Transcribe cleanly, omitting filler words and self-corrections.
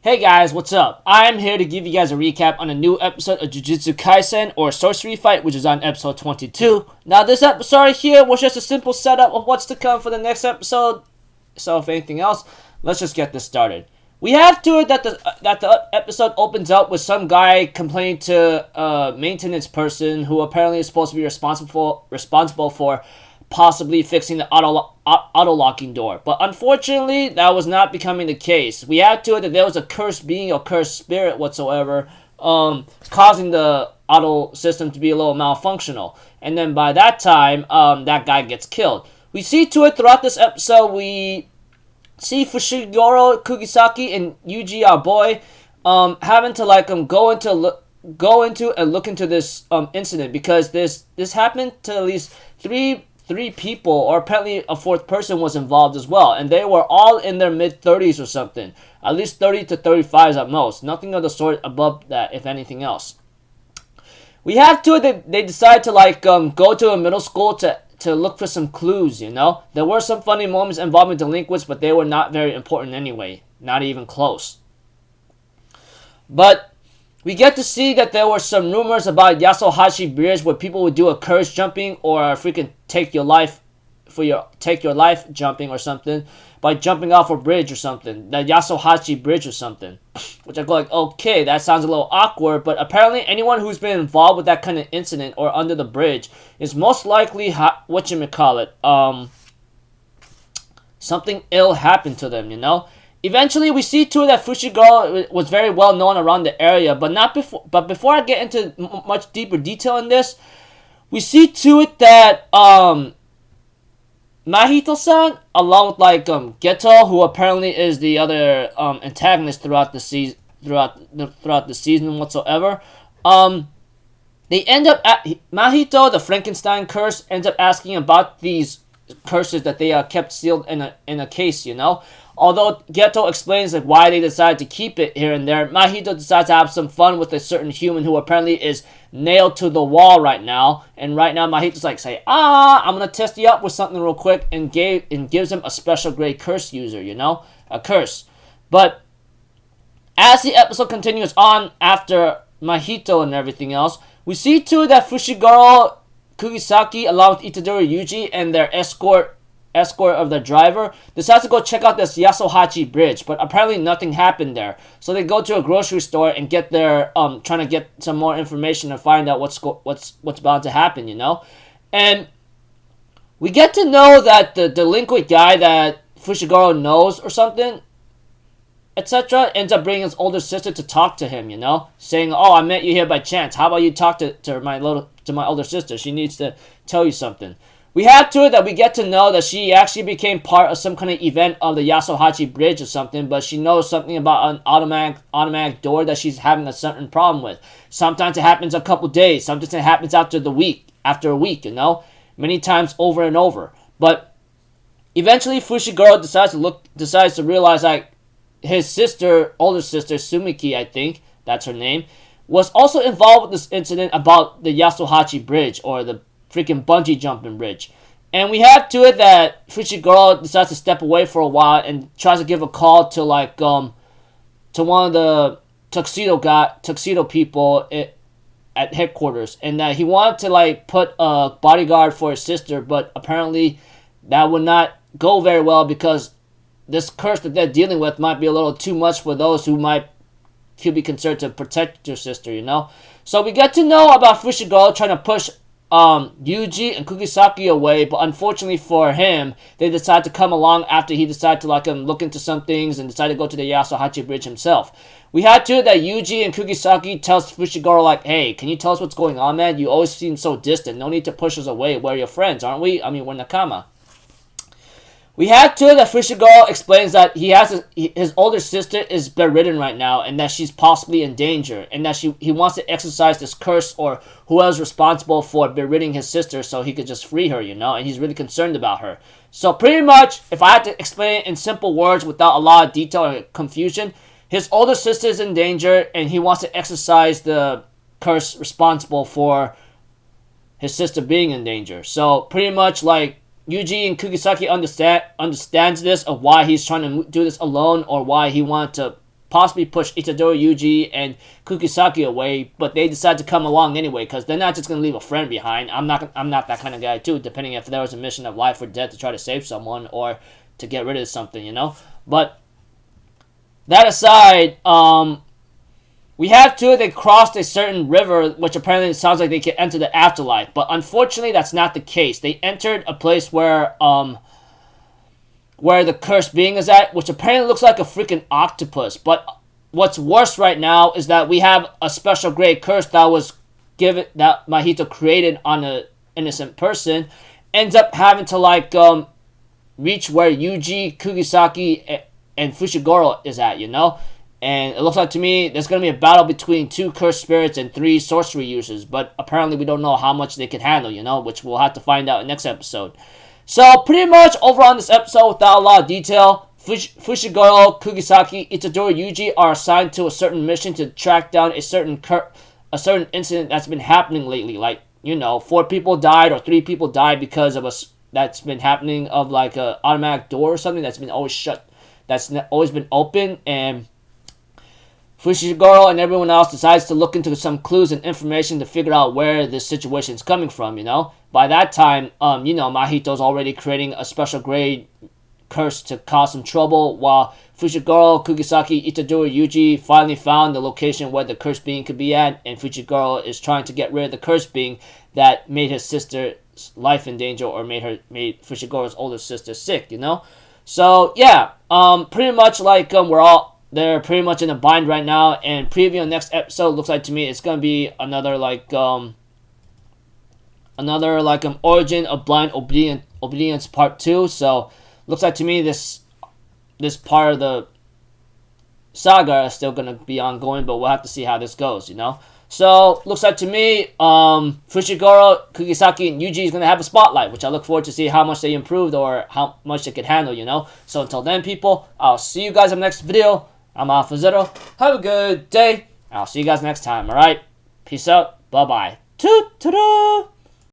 Hey guys, what's up? I'm here to give you guys a recap on a new episode of Jujutsu Kaisen, or Sorcery Fight, which is on episode 22. Now, this episode right here was just a simple setup of what's to come for the next episode. So, if anything else, let's just get this started. We have to it that the episode opens up with some guy complaining to a maintenance person who apparently is supposed to be responsible for possibly fixing the auto-locking door. But unfortunately, that was not becoming the case. We had to it that there was a cursed being or cursed spirit whatsoever, causing the auto system to be a little malfunctional. And then by that time, that guy gets killed. We see to it throughout this episode, we see Fushiguro, Kugisaki, and Yuji, our boy, having to go into and look into this incident, because this happened to at least three people, or apparently a fourth person was involved as well, and they were all in their mid-30s or something, at least 30 to 35s at most, nothing of the sort above that, if anything else. We have to it, they decided to go to a middle school to look for some clues, you know. There were some funny moments involving delinquents, but they were not very important anyway, not even close. But we get to see that there were some rumors about Yasuhashi Bridge where people would do a curse jumping or freaking take your life jumping or something by jumping off a bridge or something, the Yasuhashi Bridge or something. Which I go like, okay, that sounds a little awkward, but apparently anyone who's been involved with that kind of incident or under the bridge is most likely something ill happened to them, you know. Eventually, we see too that Fushiguro was very well known around the area, but before I get into much deeper detail in this, we see to it that Mahito-san, along with Geto, who apparently is the other antagonist throughout the season whatsoever, they end up Mahito, the Frankenstein curse, ends up asking about these curses that they kept sealed in a case, you know. Although Geto explains why they decided to keep it here and there, Mahito decides to have some fun with a certain human who apparently is nailed to the wall right now. And right now Mahito's I'm gonna test you up with something real quick, and gives him a special grade curse user, you know, a curse. But as the episode continues on after Mahito and everything else, we see too that Fushiguro, Kugisaki, along with Itadori Yuji and their escort of the driver, decides to go check out this Yasuhachi Bridge, but apparently nothing happened there. So they go to a grocery store and get their trying to get some more information and find out what's about to happen, you know. And we get to know that the delinquent guy that Fushiguro knows or something, etc., ends up bringing his older sister to talk to him, you know, saying, "Oh, I met you here by chance. How about you talk to my older sister? She needs to tell you something." We have to it that we get to know that she actually became part of some kind of event of the Yasuhachi Bridge or something, but she knows something about an automatic door that she's having a certain problem with. Sometimes it happens a couple days, sometimes it happens after a week, you know, many times over and over. But eventually Fushiguro decides to realize his sister, older sister Sumiki, I think that's her name, was also involved with this incident about the Yasuhachi Bridge, or the freaking bungee jumping bridge. And we have to it that Fushiguro decides to step away for a while and tries to give a call to to one of the tuxedo people at headquarters, and that he wanted to put a bodyguard for his sister, but apparently that would not go very well, because this curse that they're dealing with might be a little too much for those who could be concerned to protect your sister, you know. So we get to know about Fushiguro trying to push Yuji and Kugisaki away, but unfortunately for him, they decide to come along after he decided to look into some things and decide to go to the Yasuhachi Bridge himself. We had to that Yuji and Kugisaki tells Fushiguro hey, can you tell us what's going on, man? You always seem so distant. No need to push us away. We're your friends, aren't we? I mean, we're Nakama. We had to that Fushiguro explains that his older sister is bedridden right now, and that she's possibly in danger, and that he wants to exercise this curse, or whoever's responsible for beridding his sister, so he could just free her, you know, and he's really concerned about her. So pretty much, if I had to explain it in simple words without a lot of detail or confusion, his older sister is in danger, and he wants to exercise the curse responsible for his sister being in danger. So pretty much Yuji and Kugisaki understands this, of why he's trying to do this alone, or why he wanted to possibly push Itadori, Yuji, and Kugisaki away, but they decide to come along anyway because they're not just gonna leave a friend behind. I'm not that kind of guy too. Depending if there was a mission of life or death to try to save someone or to get rid of something, you know. But that aside, we have two. They crossed a certain river, which apparently sounds like they can enter the afterlife. But unfortunately, that's not the case. They entered a place where the cursed being is at, which apparently looks like a freaking octopus. But what's worse right now is that we have a special grade curse that was given, that Mahito created on an innocent person, ends up having to like reach where Yuji, Kugisaki, and Fushiguro is at, you know? And it looks like to me there's going to be a battle between 2 cursed spirits and 3 sorcery users, but apparently we don't know how much they can handle, you know, which we'll have to find out in next episode. So pretty much overall in this episode, without a lot of detail, Fushiguro, Kugisaki, Itadori, Yuji are assigned to a certain mission to track down a certain incident that's been happening lately. Like, you know, 4 people died or 3 people died because of that's been happening of like a automatic door or something that's been always shut, that's always been open, and Fushiguro and everyone else decides to look into some clues and information to figure out where this situation is coming from, you know. By that time, you know, Mahito's already creating a special grade curse to cause some trouble, while Fushiguro, Kugisaki, Itadori, Yuji finally found the location where the cursed being could be at, and Fushiguro is trying to get rid of the cursed being that made his sister's life in danger, or made Fushiguro's older sister sick, you know. So yeah, pretty much like they're pretty much in a bind right now, and preview the next episode looks like to me it's gonna be another origin of blind obedience part 2. So looks like to me this part of the saga is still gonna be ongoing, but we'll have to see how this goes, you know. So looks like to me Fushiguro, Kugisaki, and Yuji is gonna have a spotlight, which I look forward to see how much they improved or how much they could handle, you know. So until then, people, I'll see you guys in the next video. I'm Alpha Zero. Have a good day. I'll see you guys next time, alright? Peace out. Bye-bye. Toot-toot-toot.